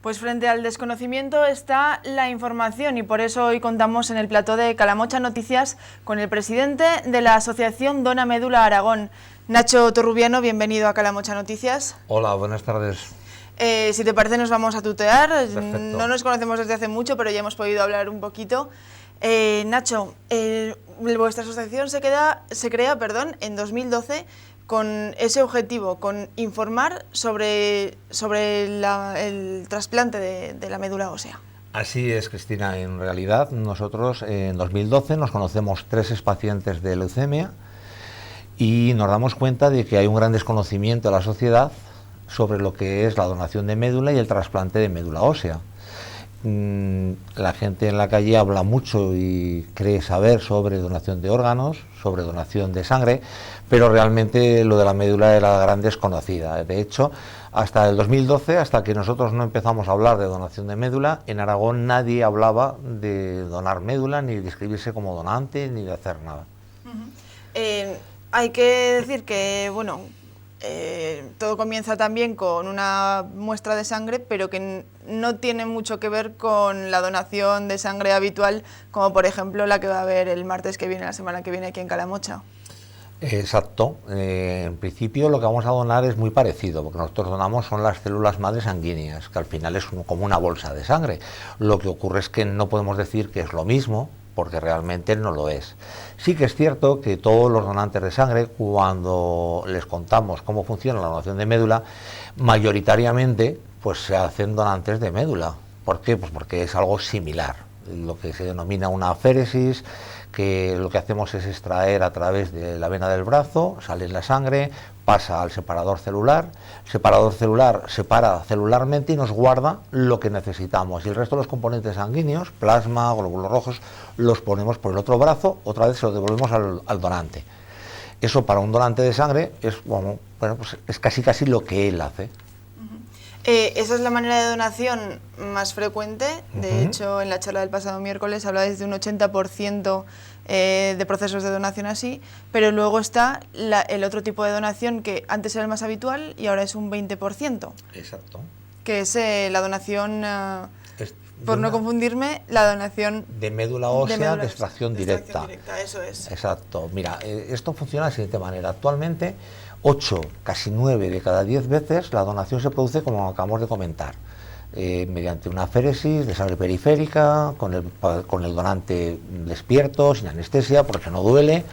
Pues frente al desconocimiento está la información y por eso hoy contamos en el plató de Calamocha Noticias con el presidente de la Asociación Dona Médula Aragón, Nacho Torrubiano. Bienvenido a Calamocha Noticias. Hola, buenas tardes. Si te parece nos vamos a tutear. Perfecto. No nos conocemos desde hace mucho, pero ya hemos podido hablar un poquito. Nacho, vuestra asociación se crea en 2012 con ese objetivo, con informar sobre el trasplante de la médula ósea. Así es, Cristina. En realidad, nosotros en 2012 nos conocemos 3 pacientes de leucemia y nos damos cuenta de que hay un gran desconocimiento de la sociedad sobre lo que es la donación de médula y el trasplante de médula ósea. La gente en la calle habla mucho y cree saber sobre donación de órganos, sobre donación de sangre, pero realmente lo de la médula era gran desconocida. De hecho, hasta el 2012, hasta que nosotros no empezamos a hablar de donación de médula, en Aragón nadie hablaba de donar médula, ni de inscribirse como donante, ni de hacer nada. Hay que decir que, bueno, todo comienza también con una muestra de sangre, pero que no tiene mucho que ver con la donación de sangre habitual, como por ejemplo la que va a haber el martes que viene, la semana que viene aquí en Calamocha. Exacto. En principio lo que vamos a donar es muy parecido, porque nosotros donamos son las células madre sanguíneas, que al final es como una bolsa de sangre. Lo que ocurre es que no podemos decir que es lo mismo, porque realmente no lo es. Sí que es cierto que todos los donantes de sangre, cuando les contamos cómo funciona la donación de médula, mayoritariamente pues se hacen donantes de médula. ¿Por qué? Pues porque es algo similar, lo que se denomina una aféresis, que lo que hacemos es extraer a través de la vena del brazo, sale la sangre, pasa al separador celular separa celularmente y nos guarda lo que necesitamos, y el resto de los componentes sanguíneos, plasma, glóbulos rojos, los ponemos por el otro brazo, otra vez se los devolvemos al donante. Eso para un donante de sangre es, pues es casi lo que él hace. Esa es la manera de donación más frecuente. De hecho, en la charla del pasado miércoles hablabais de un 80% de procesos de donación así, pero luego está el otro tipo de donación que antes era el más habitual y ahora es un 20%. Exacto. Que es la donación, por no confundirme, la donación de médula ósea de extracción directa. Eso es. Exacto. Mira, esto funciona de la siguiente manera. Actualmente, 8, casi 9 de cada 10 veces la donación se produce como acabamos de comentar, mediante una aféresis de sangre periférica, con el donante despierto, sin anestesia, porque no duele.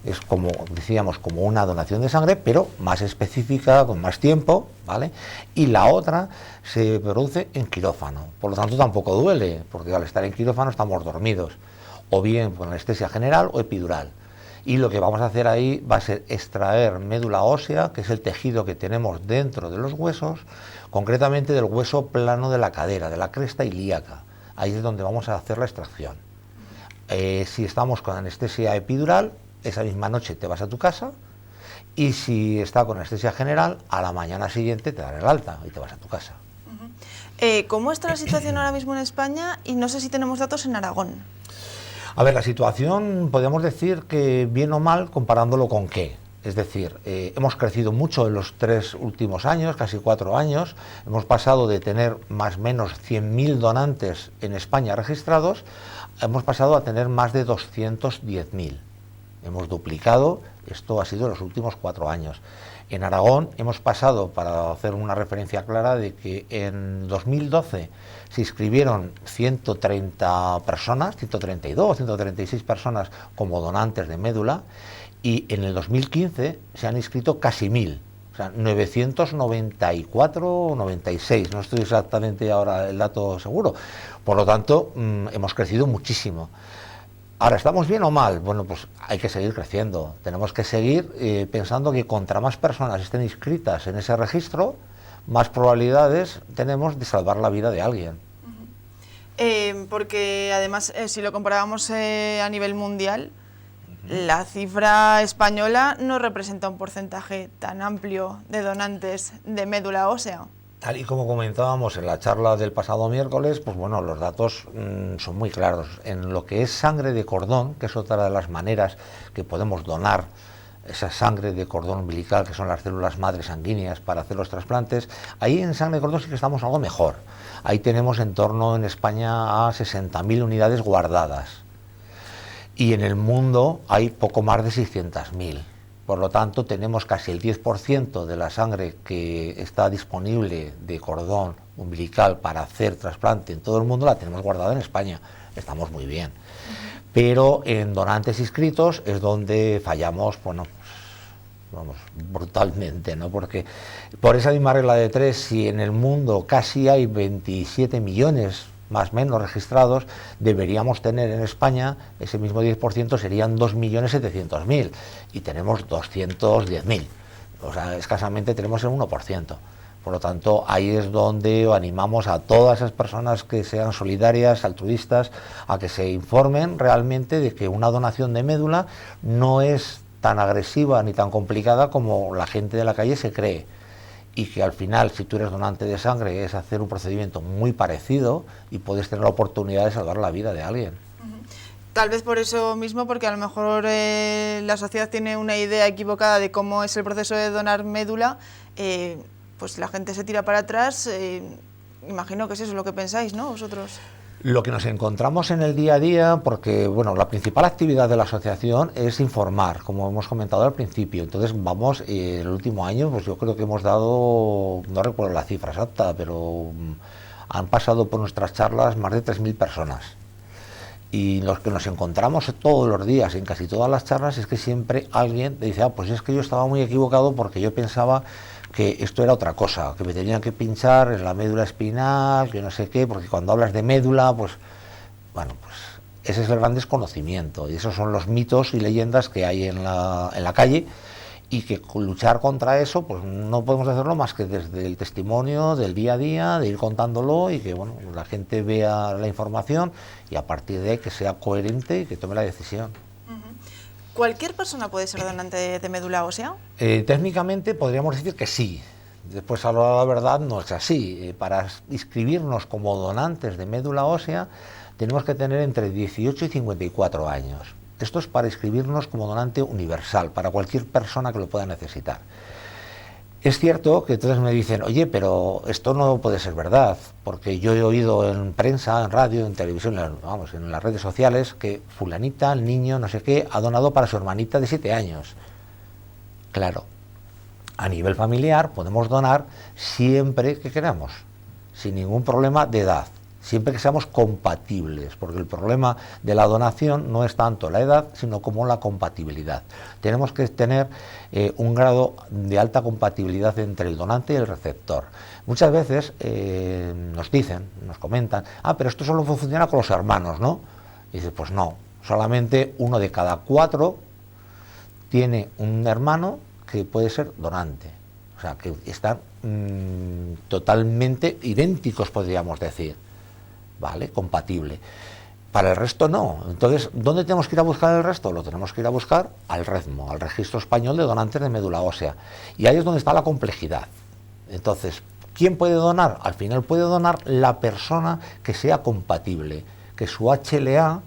Es como decíamos, como una donación de sangre, pero más específica, con más tiempo, ¿vale? Y la otra se produce en quirófano, por lo tanto tampoco duele, porque al estar en quirófano estamos dormidos, o bien con anestesia general o epidural. Y lo que vamos a hacer ahí va a ser extraer médula ósea, que es el tejido que tenemos dentro de los huesos, concretamente del hueso plano de la cadera, de la cresta ilíaca. Ahí es donde vamos a hacer la extracción. Si estamos con anestesia epidural, esa misma noche te vas a tu casa, y si está con anestesia general, a la mañana siguiente te dan el alta y te vas a tu casa. ¿Cómo está la situación ahora mismo en España? Y no sé si tenemos datos en Aragón. A ver, la situación podríamos decir que bien o mal comparándolo con qué. Es decir, hemos crecido mucho en los 3 últimos años, casi 4 años. Hemos pasado de tener más o menos 100.000 donantes en España registrados, hemos pasado a tener más de 210.000. Hemos duplicado, esto ha sido en los últimos 4 años. En Aragón hemos pasado, para hacer una referencia clara, de que en 2012 se inscribieron 130 personas, 132, 136 personas como donantes de médula, y en el 2015 se han inscrito casi 1.000, o sea, 994 o 96, no estoy exactamente ahora el dato seguro. Por lo tanto, hemos crecido muchísimo. Ahora, ¿estamos bien o mal? Bueno, pues hay que seguir creciendo. Tenemos que seguir pensando que contra más personas estén inscritas en ese registro, más probabilidades tenemos de salvar la vida de alguien. Porque además, si lo comparábamos a nivel mundial, la cifra española no representa un porcentaje tan amplio de donantes de médula ósea. Tal y como comentábamos en la charla del pasado miércoles, pues bueno, los datos son muy claros. En lo que es sangre de cordón, que es otra de las maneras que podemos donar esa sangre de cordón umbilical, que son las células madres sanguíneas para hacer los trasplantes, ahí en sangre de cordón sí que estamos algo mejor. Ahí tenemos en torno en España a 60.000 unidades guardadas. Y en el mundo hay poco más de 600.000. Por lo tanto, tenemos casi el 10% de la sangre que está disponible de cordón umbilical para hacer trasplante en todo el mundo, la tenemos guardada en España. Estamos muy bien. Pero en donantes inscritos es donde fallamos, bueno, vamos, brutalmente, ¿no? Porque por esa misma regla de tres, si en el mundo casi hay 27 millones más o menos registrados, deberíamos tener en España ese mismo 10%, serían 2.700.000 y tenemos 210.000, o sea, escasamente tenemos el 1%. Por lo tanto, ahí es donde animamos a todas esas personas que sean solidarias, altruistas, a que se informen realmente de que una donación de médula no es tan agresiva ni tan complicada como la gente de la calle se cree, y que al final, si tú eres donante de sangre, es hacer un procedimiento muy parecido y puedes tener la oportunidad de salvar la vida de alguien. Tal vez por eso mismo, porque a lo mejor la sociedad tiene una idea equivocada de cómo es el proceso de donar médula, pues la gente se tira para atrás. Imagino que es eso lo que pensáis, ¿no, vosotros? Lo que nos encontramos en el día a día, porque bueno, la principal actividad de la asociación es informar, como hemos comentado al principio. Entonces vamos, en el último año, pues yo creo que hemos dado, no recuerdo la cifra exacta, pero han pasado por nuestras charlas más de 3.000 personas. Y los que nos encontramos todos los días, en casi todas las charlas, es que siempre alguien te dice, pues es que yo estaba muy equivocado porque yo pensaba que esto era otra cosa, que me tenían que pinchar en la médula espinal, que no sé qué, porque cuando hablas de médula, pues, bueno, pues ese es el gran desconocimiento, y esos son los mitos y leyendas que hay en la calle, y que luchar contra eso, pues no podemos hacerlo más que desde el testimonio del día a día, de ir contándolo, y que, bueno, la gente vea la información, y a partir de ahí que sea coherente y que tome la decisión. ¿Cualquier persona puede ser donante de médula ósea? Técnicamente podríamos decir que sí. Después, a la verdad, no es así. Para inscribirnos como donantes de médula ósea tenemos que tener entre 18 y 54 años. Esto es para inscribirnos como donante universal, para cualquier persona que lo pueda necesitar. Es cierto que entonces me dicen, oye, pero esto no puede ser verdad, porque yo he oído en prensa, en radio, en televisión, vamos, en las redes sociales, que fulanita, el niño, no sé qué, ha donado para su hermanita de 7 años. Claro, a nivel familiar podemos donar siempre que queramos, sin ningún problema de edad, siempre que seamos compatibles, porque el problema de la donación no es tanto la edad, sino como la compatibilidad. Tenemos que tener un grado de alta compatibilidad entre el donante y el receptor. Muchas veces nos dicen, nos comentan, pero esto solo funciona con los hermanos, ¿no? Y dices, pues no, solamente 1 de cada 4 tiene un hermano que puede ser donante. O sea, que están totalmente idénticos, podríamos decir. ¿Vale? Compatible. Para el resto no. Entonces, ¿dónde tenemos que ir a buscar el resto? Lo tenemos que ir a buscar al REDMO, al Registro Español de Donantes de Médula Ósea. Y ahí es donde está la complejidad. Entonces, ¿quién puede donar? Al final puede donar la persona que sea compatible, que su HLA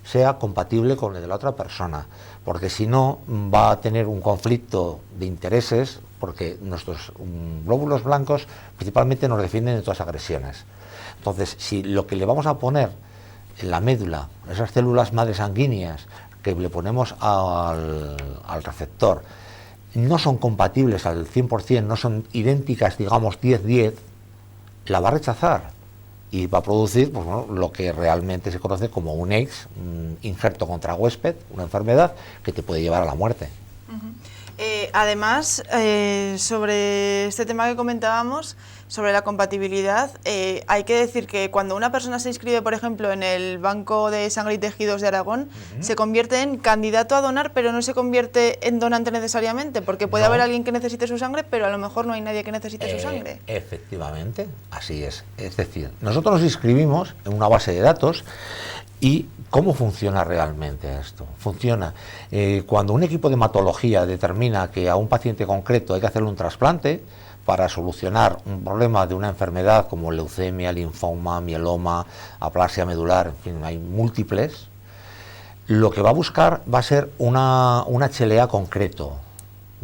sea compatible con el de la otra persona, porque si no va a tener un conflicto de intereses, porque nuestros glóbulos blancos principalmente nos defienden de todas las agresiones. Entonces, si lo que le vamos a poner en la médula, esas células madres sanguíneas que le ponemos al receptor, no son compatibles al 100%, no son idénticas, digamos, 10-10, la va a rechazar y va a producir, pues, bueno, lo que realmente se conoce como un AIDS, un injerto contra huésped, una enfermedad que te puede llevar a la muerte. Además, sobre este tema que comentábamos, sobre la compatibilidad, hay que decir que cuando una persona se inscribe, por ejemplo, en el Banco de Sangre y Tejidos de Aragón, se convierte en candidato a donar, pero no se convierte en donante necesariamente, porque puede haber alguien que necesite su sangre, pero a lo mejor no hay nadie que necesite su sangre. Efectivamente, así es. Es decir, nosotros nos inscribimos en una base de datos. ¿Y cómo funciona realmente esto? Funciona cuando un equipo de hematología determina que a un paciente concreto hay que hacerle un trasplante para solucionar un problema de una enfermedad como leucemia, linfoma, mieloma, aplasia medular, en fin, hay múltiples. Lo que va a buscar va a ser un HLA concreto,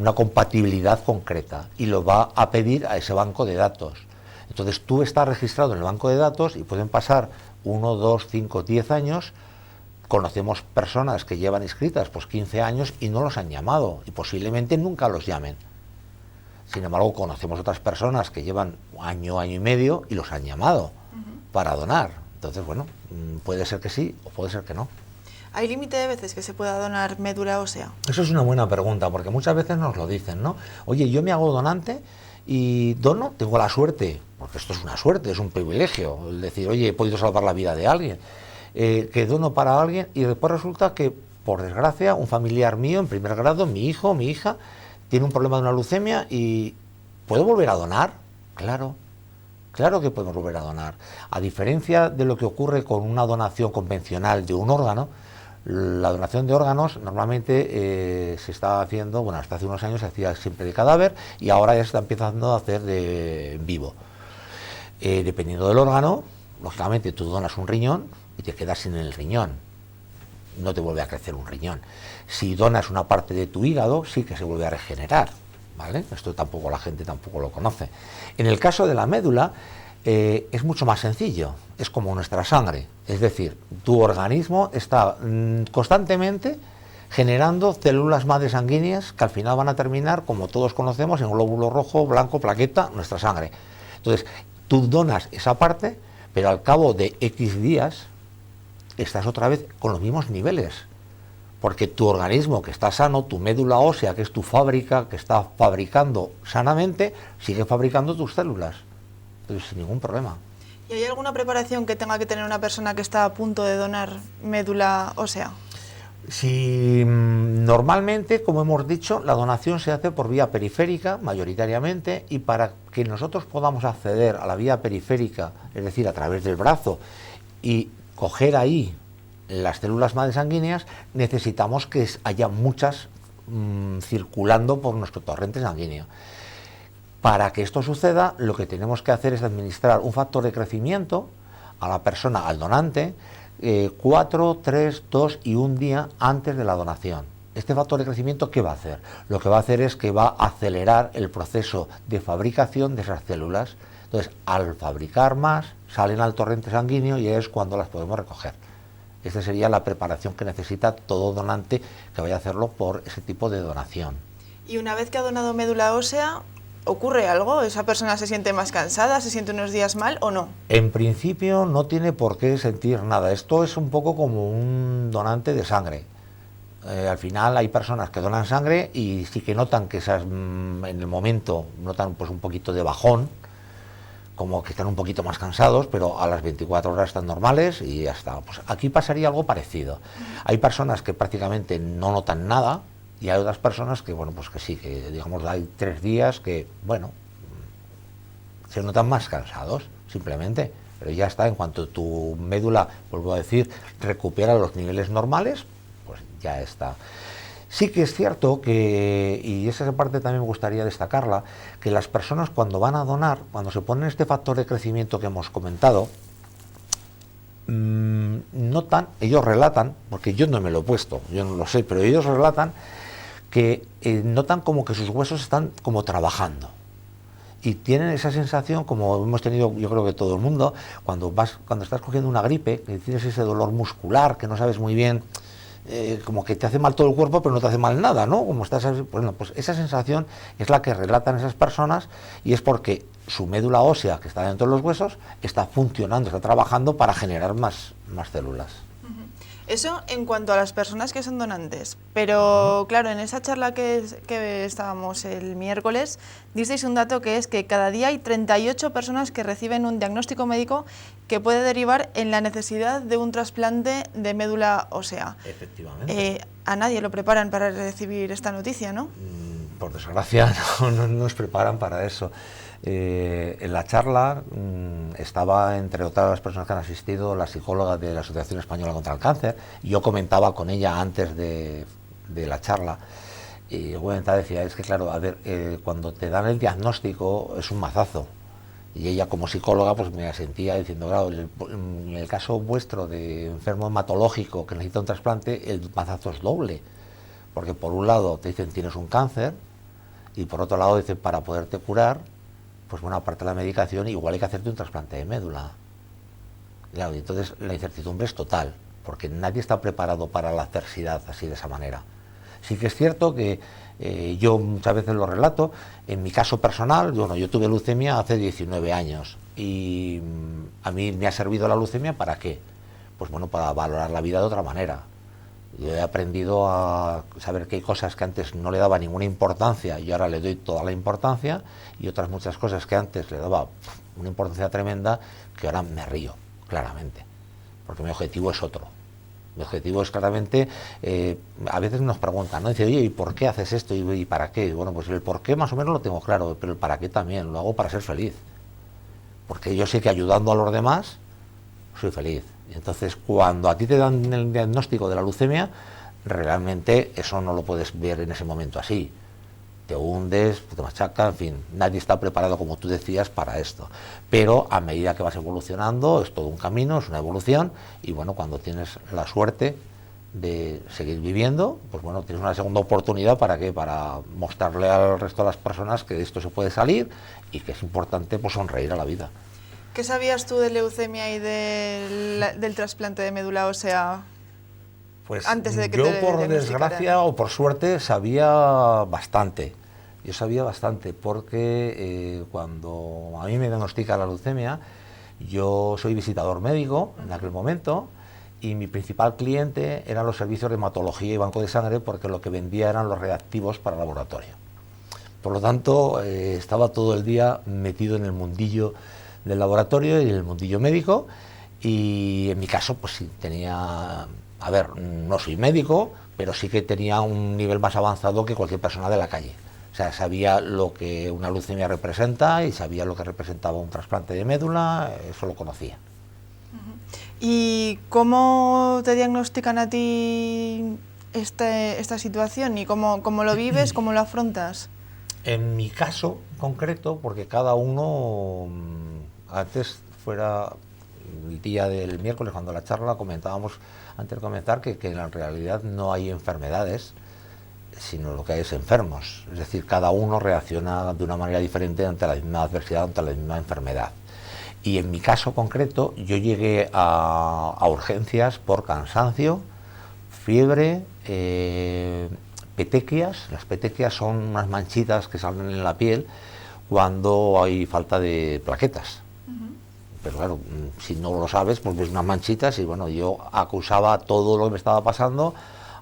una compatibilidad concreta y lo va a pedir a ese banco de datos. Entonces tú estás registrado en el banco de datos y pueden pasar 1, 2, 5, 10 años. Conocemos personas que llevan inscritas pues 15 años y no los han llamado y posiblemente nunca los llamen. Sin embargo, conocemos otras personas que llevan año, año y medio y los han llamado para donar. Entonces, bueno, puede ser que sí o puede ser que no. ¿Hay límite de veces que se pueda donar médula ósea? Eso es una buena pregunta, porque muchas veces nos lo dicen, ¿no? Oye, yo me hago donante y dono, tengo la suerte, porque esto es una suerte, es un privilegio, el decir, oye, he podido salvar la vida de alguien, que dono para alguien y después resulta que, por desgracia, un familiar mío en primer grado, mi hijo, mi hija, tiene un problema de una leucemia y ¿puedo volver a donar? Claro. Claro que podemos volver a donar. A diferencia de lo que ocurre con una donación convencional de un órgano, la donación de órganos normalmente se está haciendo, bueno, hasta hace unos años se hacía siempre de cadáver y ahora ya se está empezando a hacer de vivo. Dependiendo del órgano, lógicamente tú donas un riñón y te quedas sin el riñón. No te vuelve a crecer un riñón. Si donas una parte de tu hígado, sí que se vuelve a regenerar, ¿vale? Esto tampoco la gente tampoco lo conoce. En el caso de la médula, es mucho más sencillo, es como nuestra sangre, es decir, tu organismo está constantemente generando células madre sanguíneas que al final van a terminar, como todos conocemos, en glóbulo rojo, blanco, plaqueta, nuestra sangre. Entonces, tú donas esa parte, pero al cabo de X días estás otra vez con los mismos niveles, porque tu organismo que está sano, tu médula ósea, que es tu fábrica, que está fabricando sanamente, sigue fabricando tus células. Sin ningún problema. ¿Y hay alguna preparación que tenga que tener una persona que está a punto de donar médula ósea? Si normalmente, como hemos dicho, la donación se hace por vía periférica, mayoritariamente, y para que nosotros podamos acceder a la vía periférica, es decir, a través del brazo, y coger ahí las células madre sanguíneas, necesitamos que haya muchas circulando por nuestro torrente sanguíneo. Para que esto suceda, lo que tenemos que hacer es administrar un factor de crecimiento a la persona, al donante, 4, 3, 2 y 1 día antes de la donación. Este factor de crecimiento, ¿qué va a hacer? Lo que va a hacer es que va a acelerar el proceso de fabricación de esas células. Entonces, al fabricar más, salen al torrente sanguíneo y es cuando las podemos recoger. Esta sería la preparación que necesita todo donante que vaya a hacerlo por ese tipo de donación. Y una vez que ha donado médula ósea, ¿ocurre algo? ¿Esa persona se siente más cansada, se siente unos días mal o no? En principio no tiene por qué sentir nada. Esto es un poco como un donante de sangre. Al final hay personas que donan sangre y sí que notan que en el momento notan pues un poquito de bajón, como que están un poquito más cansados, pero a las 24 horas están normales y ya está. Pues aquí pasaría algo parecido. Hay personas que prácticamente no notan nada, y hay otras personas que, bueno, pues que sí, que digamos hay 3 días que, bueno, se notan más cansados, simplemente, pero ya está, en cuanto tu médula, vuelvo a decir, recupera los niveles normales, pues ya está. Sí que es cierto que, y esa parte también me gustaría destacarla, que las personas cuando van a donar, cuando se ponen este factor de crecimiento que hemos comentado, notan, ellos relatan, porque yo no me lo he puesto, yo no lo sé, pero ellos relatan que notan como que sus huesos están como trabajando y tienen esa sensación, como hemos tenido yo creo que todo el mundo, cuando estás cogiendo una gripe, que tienes ese dolor muscular, que no sabes muy bien, como que te hace mal todo el cuerpo pero no te hace mal nada, ¿no? Como estás, bueno, pues esa sensación es la que relatan esas personas y es porque su médula ósea, que está dentro de los huesos, está funcionando, está trabajando para generar más células. Eso en cuanto a las personas que son donantes, pero claro, en esa charla que estábamos el miércoles, disteis un dato que es que cada día hay 38 personas que reciben un diagnóstico médico que puede derivar en la necesidad de un trasplante de médula ósea. Efectivamente. A nadie lo preparan para recibir esta noticia, ¿no? Por desgracia no nos preparan para eso. En la charla estaba, entre otras personas que han asistido, la psicóloga de la Asociación Española contra el Cáncer. Yo comentaba con ella antes de la charla y obviamente decía, es que claro, a ver, cuando te dan el diagnóstico es un mazazo. Y ella como psicóloga pues me sentía diciendo, claro, en el caso vuestro de enfermo hematológico que necesita un trasplante, el mazazo es doble. Porque por un lado te dicen tienes un cáncer, Y por otro lado dicen, para poderte curar, pues bueno, aparte de la medicación, igual hay que hacerte un trasplante de médula. Claro, y entonces la incertidumbre es total, porque nadie está preparado para la adversidad así de esa manera. Sí que es cierto que yo muchas veces lo relato, en mi caso personal, bueno, yo tuve leucemia hace 19 años y a mí me ha servido la leucemia ¿para qué? Pues bueno, para valorar la vida de otra manera. Yo he aprendido a saber que hay cosas que antes no le daba ninguna importancia y ahora le doy toda la importancia, y otras muchas cosas que antes le daba una importancia tremenda que ahora me río, claramente, porque mi objetivo es otro. Mi objetivo es claramente, a veces nos preguntan, ¿no? Dice, oye, ¿y por qué haces esto? ¿Y para qué? Bueno, pues el por qué más o menos lo tengo claro, pero el para qué también, lo hago para ser feliz. Porque yo sé que ayudando a los demás, soy feliz. Entonces, cuando a ti te dan el diagnóstico de la leucemia, realmente eso no lo puedes ver en ese momento así. Te hundes, te machaca, en fin, nadie está preparado, como tú decías, para esto. Pero a medida que vas evolucionando, es todo un camino, es una evolución, y bueno, cuando tienes la suerte de seguir viviendo, pues bueno, tienes una segunda oportunidad. ¿Para qué? Para mostrarle al resto de las personas que de esto se puede salir y que es importante, pues, sonreír a la vida. ¿Qué sabías tú de leucemia y del trasplante de médula ósea Pues antes de que yo, te por diagnosticaran? desgracia o por suerte, sabía bastante. Yo sabía bastante porque cuando a mí me diagnostica la leucemia, yo soy visitador médico en aquel momento, y mi principal cliente eran los servicios de hematología y banco de sangre, porque lo que vendía eran los reactivos para el laboratorio. Por lo tanto, estaba todo el día metido en el mundillo del laboratorio y en el mundillo médico, y en mi caso, pues sí, tenía, a ver, no soy médico, pero sí que tenía un nivel más avanzado que cualquier persona de la calle. O sea, sabía lo que una leucemia representa y sabía lo que representaba un trasplante de médula, eso lo conocía. ¿Y cómo te diagnostican a ti esta situación y cómo lo vives, cómo lo afrontas? En mi caso concreto, porque cada uno, antes fuera el día del miércoles, cuando la charla comentábamos antes de comenzar que en realidad no hay enfermedades, sino lo que hay es enfermos. Es decir, cada uno reacciona de una manera diferente ante la misma adversidad, ante la misma enfermedad. Y en mi caso concreto, yo llegué a urgencias por cansancio, fiebre, petequias. Las petequias son unas manchitas que salen en la piel cuando hay falta de plaquetas. Pero claro, si no lo sabes, pues ves unas manchitas, y bueno, yo acusaba todo lo que me estaba pasando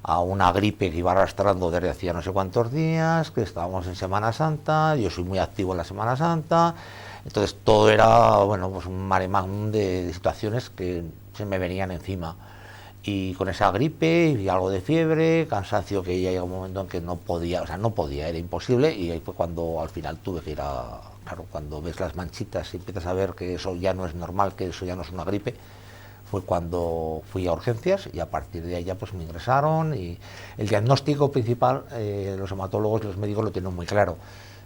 a una gripe que iba arrastrando desde hacía no sé cuántos días, que estábamos en Semana Santa, yo soy muy activo en la Semana Santa, entonces todo era, bueno, pues un mare magnum de situaciones que se me venían encima. Y con esa gripe y algo de fiebre, cansancio, que ya llegó un momento en que no podía, o sea, no podía, era imposible, y ahí fue cuando al final tuve que ir a, claro, cuando ves las manchitas y empiezas a ver que eso ya no es normal, que eso ya no es una gripe, fue cuando fui a urgencias, y a partir de ahí ya pues me ingresaron, y el diagnóstico principal, los hematólogos y los médicos lo tienen muy claro.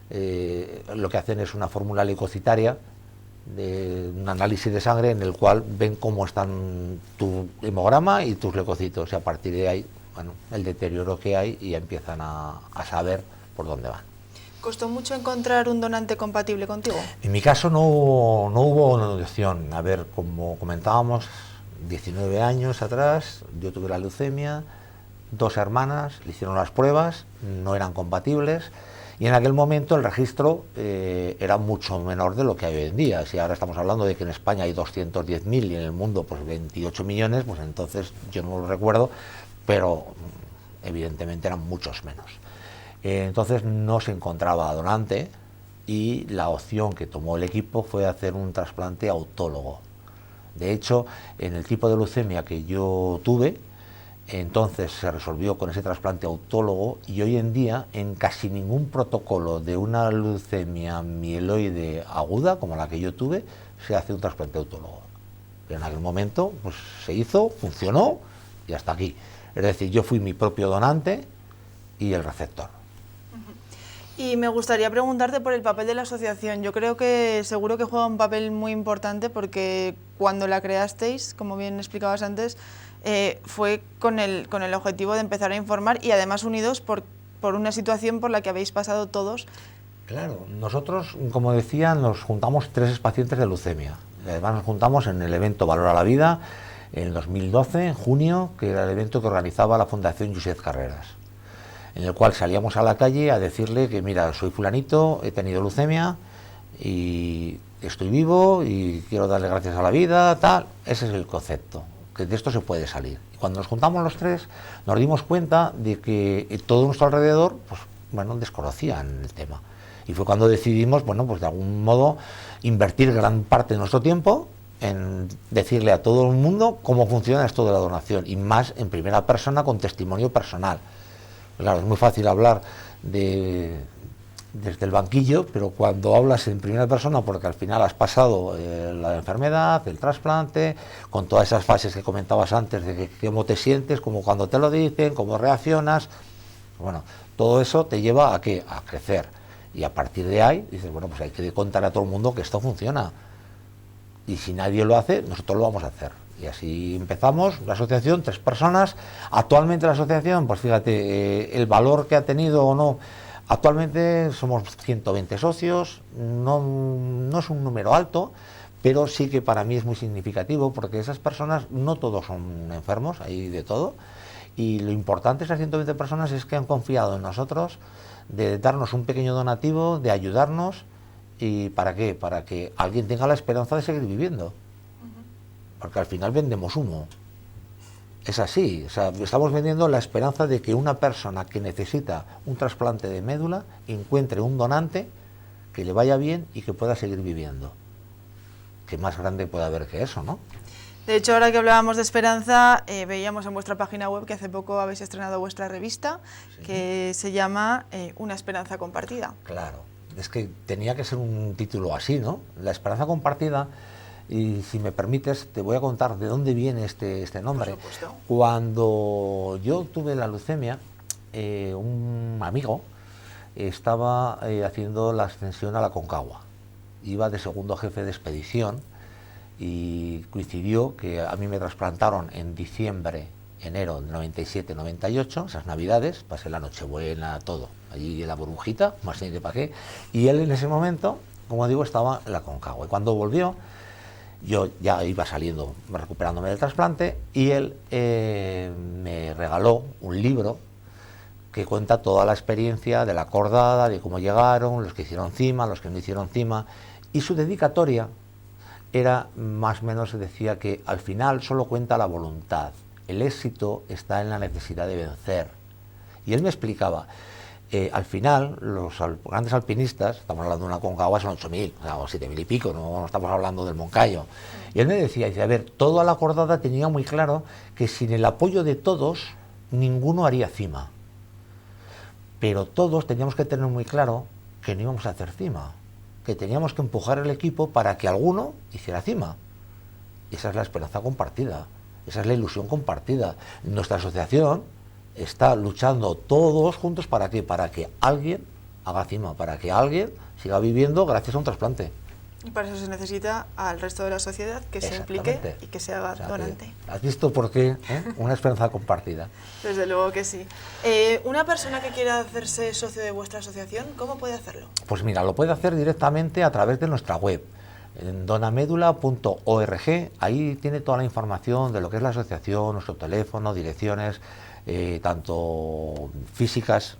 Lo que hacen es una fórmula leucocitaria, de un análisis de sangre en el cual ven cómo están tu hemograma y tus leucocitos, y a partir de ahí, bueno, el deterioro que hay, y ya empiezan a saber por dónde van. ¿Costó mucho encontrar un donante compatible contigo? En mi caso no hubo donación. A ver, como comentábamos, 19 años atrás yo tuve la leucemia, 2 hermanas le hicieron las pruebas, no eran compatibles, y en aquel momento el registro era mucho menor de lo que hay hoy en día. Si ahora estamos hablando de que en España hay 210.000 y en el mundo pues 28 millones, pues entonces yo no lo recuerdo, pero evidentemente eran muchos menos. Entonces no se encontraba donante, y la opción que tomó el equipo fue hacer un trasplante autólogo. De hecho, en el tipo de leucemia que yo tuve, entonces se resolvió con ese trasplante autólogo, y hoy en día en casi ningún protocolo de una leucemia mieloide aguda como la que yo tuve se hace un trasplante autólogo. Pero en aquel momento pues se hizo, funcionó y hasta aquí. Es decir, yo fui mi propio donante y el receptor. Y me gustaría preguntarte por el papel de la asociación. Yo creo que seguro que juega un papel muy importante, porque cuando la creasteis, como bien explicabas antes, fue con el objetivo de empezar a informar, y además unidos por por una situación por la que habéis pasado todos. Claro, nosotros, como decía, nos juntamos 3 pacientes de leucemia. Además nos juntamos en el evento Valora la Vida, en el 2012, en junio, que era el evento que organizaba la Fundación Josep Carreras, en el cual salíamos a la calle a decirle que, mira, soy fulanito, he tenido leucemia y estoy vivo y quiero darle gracias a la vida, tal. Ese es el concepto, que de esto se puede salir. Y cuando nos juntamos los 3, nos dimos cuenta de que todo nuestro alrededor, pues, bueno, desconocían el tema. Y fue cuando decidimos, bueno, pues de algún modo invertir gran parte de nuestro tiempo en decirle a todo el mundo cómo funciona esto de la donación, y más en primera persona, con testimonio personal. Claro, es muy fácil hablar desde el banquillo, pero cuando hablas en primera persona, porque al final has pasado la enfermedad, el trasplante, con todas esas fases que comentabas antes, de cómo te sientes, como cuando te lo dicen, cómo reaccionas, bueno, todo eso te lleva a ¿qué? A crecer. Y a partir de ahí dices, bueno, pues hay que contar a todo el mundo que esto funciona. Y si nadie lo hace, nosotros lo vamos a hacer. Y así empezamos, la asociación, 3 personas. Actualmente la asociación, pues fíjate, el valor que ha tenido o no, actualmente somos 120 socios, no es un número alto, pero sí que para mí es muy significativo, porque esas personas, no todos son enfermos, hay de todo, y lo importante de esas 120 personas es que han confiado en nosotros, de darnos un pequeño donativo, de ayudarnos. ¿Y para qué? Para que alguien tenga la esperanza de seguir viviendo. Porque al final vendemos humo. Es así, o sea, estamos vendiendo la esperanza de que una persona que necesita un trasplante de médula encuentre un donante que le vaya bien y que pueda seguir viviendo. ¿Qué más grande puede haber que eso, no? De hecho, ahora que hablábamos de esperanza, veíamos en vuestra página web que hace poco habéis estrenado vuestra revista, sí, que se llama Una esperanza compartida. Claro, es que tenía que ser un título así, ¿no? La esperanza compartida. Y si me permites, te voy a contar de dónde viene este nombre. Por supuesto. Cuando yo tuve la leucemia, un amigo estaba haciendo la ascensión a la Concagua. Iba de segundo jefe de expedición y coincidió que a mí me trasplantaron en diciembre, enero del 97-98, esas navidades, pasé la Nochebuena, todo, allí en la burbujita, más de para qué, y él en ese momento, como digo, estaba en la Concagua. Y cuando volvió, yo ya iba saliendo, recuperándome del trasplante, y él me regaló un libro que cuenta toda la experiencia de la acordada, de cómo llegaron, los que hicieron cima, los que no hicieron cima, y su dedicatoria era más o menos, decía que al final solo cuenta la voluntad, el éxito está en la necesidad de vencer. Y él me explicaba, al final los grandes alpinistas, estamos hablando de una Concagua, son 8.000, o 7.000 y pico, no estamos hablando del Moncayo. Y él me decía, dice, a ver, toda la acordada tenía muy claro que sin el apoyo de todos, ninguno haría cima. Pero todos teníamos que tener muy claro que no íbamos a hacer cima, que teníamos que empujar el equipo para que alguno hiciera cima. Y esa es la esperanza compartida, esa es la ilusión compartida. Nuestra asociación está luchando todos juntos ¿para qué? Para que alguien haga cima, para que alguien siga viviendo gracias a un trasplante. Y para eso se necesita al resto de la sociedad que se implique y que se haga donante. ¿Has visto por qué? Una esperanza compartida. Desde luego que sí. Una persona que quiera hacerse socio de vuestra asociación, ¿cómo puede hacerlo? Pues mira, lo puede hacer directamente a través de nuestra web, en donamedula.org. Ahí tiene toda la información de lo que es la asociación, nuestro teléfono, direcciones, tanto físicas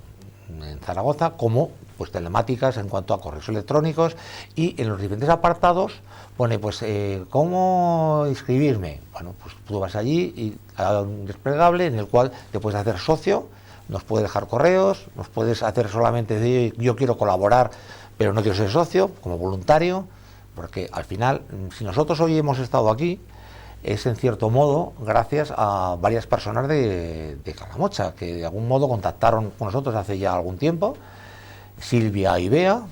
en Zaragoza como pues telemáticas en cuanto a correos electrónicos, y en los diferentes apartados pone pues cómo inscribirme. Bueno, pues tú vas allí y hay un desplegable en el cual te puedes hacer socio, nos puedes dejar correos, nos puedes hacer solamente decir yo quiero colaborar pero no quiero ser socio, como voluntario, porque al final si nosotros hoy hemos estado aquí es en cierto modo gracias a varias personas de Calamocha que de algún modo contactaron con nosotros hace ya algún tiempo. Silvia y Bea,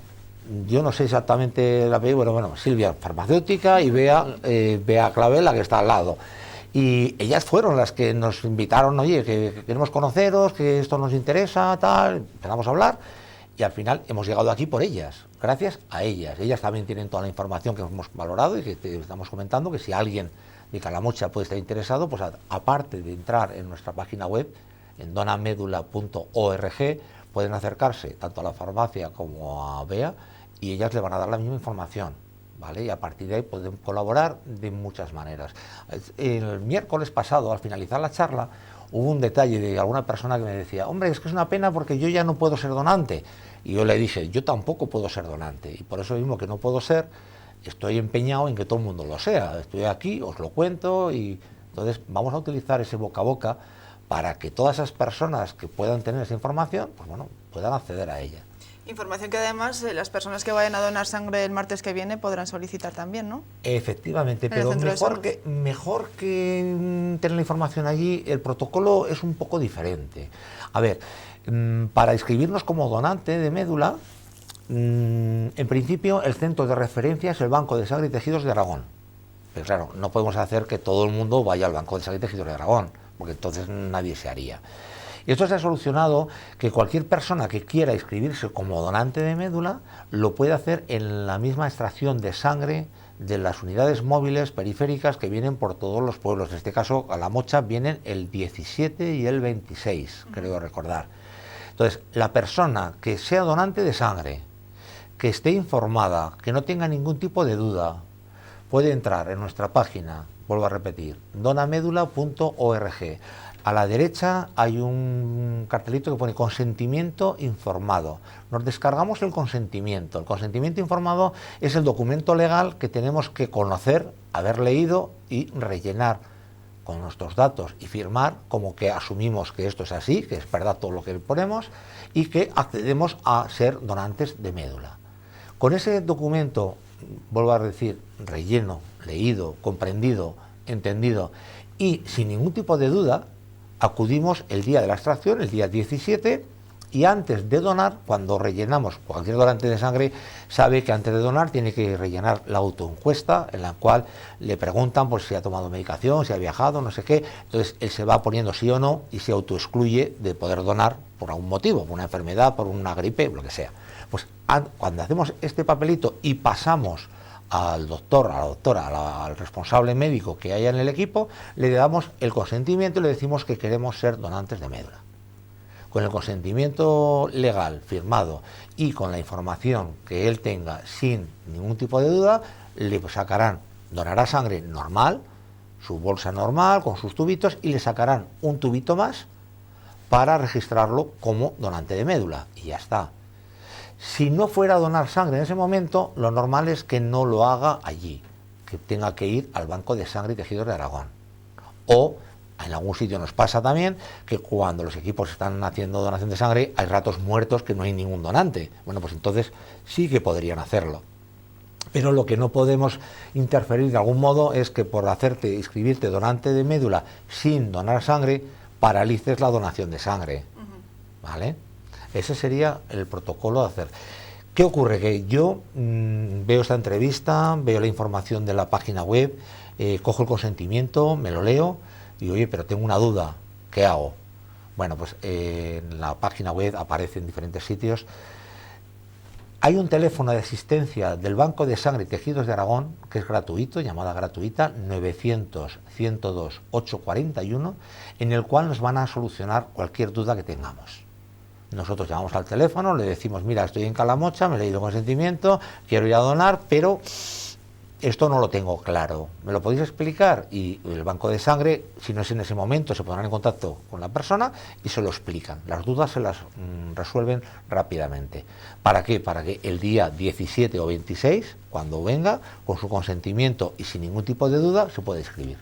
yo no sé exactamente el apellido, bueno, Silvia farmacéutica y Bea Clavel, la que está al lado. Y ellas fueron las que nos invitaron, oye, que queremos conoceros, que esto nos interesa, tal, empezamos a hablar y al final hemos llegado aquí por ellas, gracias a ellas. Ellas también tienen toda la información que hemos valorado y que te estamos comentando, que si alguien de Calamocha puede estar interesado, pues aparte de entrar en nuestra página web, en donamedula.org, pueden acercarse tanto a la farmacia como a BEA y ellas le van a dar la misma información, ¿vale? Y a partir de ahí pueden colaborar de muchas maneras. El miércoles pasado, al finalizar la charla, hubo un detalle de alguna persona que me decía, hombre, es que es una pena porque yo ya no puedo ser donante. Y yo le dije, yo tampoco puedo ser donante, y por eso mismo que no puedo ser, estoy empeñado en que todo el mundo lo sea. Estoy aquí, os lo cuento, y entonces vamos a utilizar ese boca a boca para que todas esas personas que puedan tener esa información, pues bueno, puedan acceder a ella. Información que además las personas que vayan a donar sangre el martes que viene podrán solicitar también, ¿no? Efectivamente, pero mejor que tener la información allí, el protocolo es un poco diferente. A ver, para inscribirnos como donante de médula, en principio el centro de referencia es el Banco de Sangre y Tejidos de Aragón. Pero claro, no podemos hacer que todo el mundo vaya al Banco de Sangre y Tejidos de Aragón, porque entonces nadie se haría. Y esto se ha solucionado que cualquier persona que quiera inscribirse como donante de médula lo puede hacer en la misma extracción de sangre de las unidades móviles periféricas que vienen por todos los pueblos. En este caso, a La Mocha vienen el 17 y el 26, creo recordar. Entonces, la persona que sea donante de sangre, que esté informada, que no tenga ningún tipo de duda, puede entrar en nuestra página, vuelvo a repetir, donamedula.org. A la derecha hay un cartelito que pone consentimiento informado. Nos descargamos el consentimiento. El consentimiento informado es el documento legal que tenemos que conocer, haber leído y rellenar con nuestros datos y firmar como que asumimos que esto es así, que es verdad todo lo que ponemos y que accedemos a ser donantes de médula. Con ese documento, vuelvo a decir, relleno, leído, comprendido, entendido y sin ningún tipo de duda, acudimos el día de la extracción, el día 17, y antes de donar, cuando rellenamos, cualquier donante de sangre sabe que antes de donar tiene que rellenar la autoencuesta, en la cual le preguntan por si ha tomado medicación, si ha viajado, no sé qué. Entonces él se va poniendo sí o no y se autoexcluye de poder donar por algún motivo, por una enfermedad, por una gripe, lo que sea. Pues cuando hacemos este papelito y pasamos al doctor, a la doctora, al responsable médico que haya en el equipo, le damos el consentimiento y le decimos que queremos ser donantes de médula. Con el consentimiento legal firmado y con la información que él tenga sin ningún tipo de duda, le sacarán, donará sangre normal, su bolsa normal, con sus tubitos, y le sacarán un tubito más para registrarlo como donante de médula, y ya está. Si no fuera a donar sangre en ese momento, lo normal es que no lo haga allí, que tenga que ir al Banco de Sangre y Tejidos de Aragón. O en algún sitio nos pasa también que cuando los equipos están haciendo donación de sangre hay ratos muertos que no hay ningún donante. Bueno, pues entonces sí que podrían hacerlo. Pero lo que no podemos interferir de algún modo es que por inscribirte donante de médula sin donar sangre, paralices la donación de sangre. ¿Vale? Ese sería el protocolo a hacer. ¿Qué ocurre? Que yo veo esta entrevista, veo la información de la página web, cojo el consentimiento, me lo leo y digo, oye, pero tengo una duda, ¿qué hago? Bueno, pues en la página web aparece en diferentes sitios. Hay un teléfono de asistencia del Banco de Sangre y Tejidos de Aragón, que es gratuito, llamada gratuita, 900-102-841, en el cual nos van a solucionar cualquier duda que tengamos. Nosotros llamamos al teléfono, le decimos, mira, estoy en Calamocha, me he leído consentimiento, quiero ir a donar, pero esto no lo tengo claro. ¿Me lo podéis explicar? Y el banco de sangre, si no es en ese momento, se pondrán en contacto con la persona y se lo explican. Las dudas se las resuelven rápidamente. ¿Para qué? Para que el día 17 o 26, cuando venga, con su consentimiento y sin ningún tipo de duda, se pueda inscribir.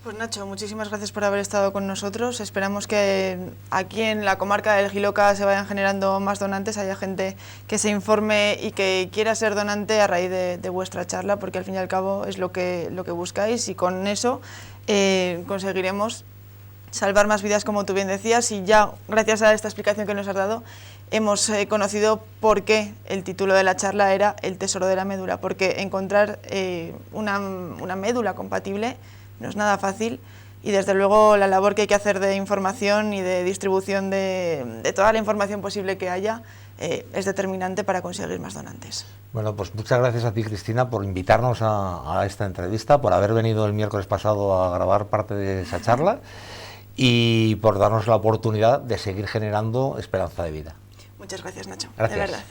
Pues Nacho, muchísimas gracias por haber estado con nosotros. Esperamos que aquí en la comarca del Giloca se vayan generando más donantes, haya gente que se informe y que quiera ser donante a raíz de vuestra charla, porque al fin y al cabo es lo que buscáis, y con eso conseguiremos salvar más vidas, como tú bien decías, y ya gracias a esta explicación que nos has dado hemos conocido por qué el título de la charla era El tesoro de la médula, porque encontrar una médula compatible no es nada fácil, y desde luego la labor que hay que hacer de información y de distribución de toda la información posible que haya es determinante para conseguir más donantes. Bueno, pues muchas gracias a ti, Cristina, por invitarnos a esta entrevista, por haber venido el miércoles pasado a grabar parte de esa charla y por darnos la oportunidad de seguir generando esperanza de vida. Muchas gracias, Nacho. Gracias. De verdad.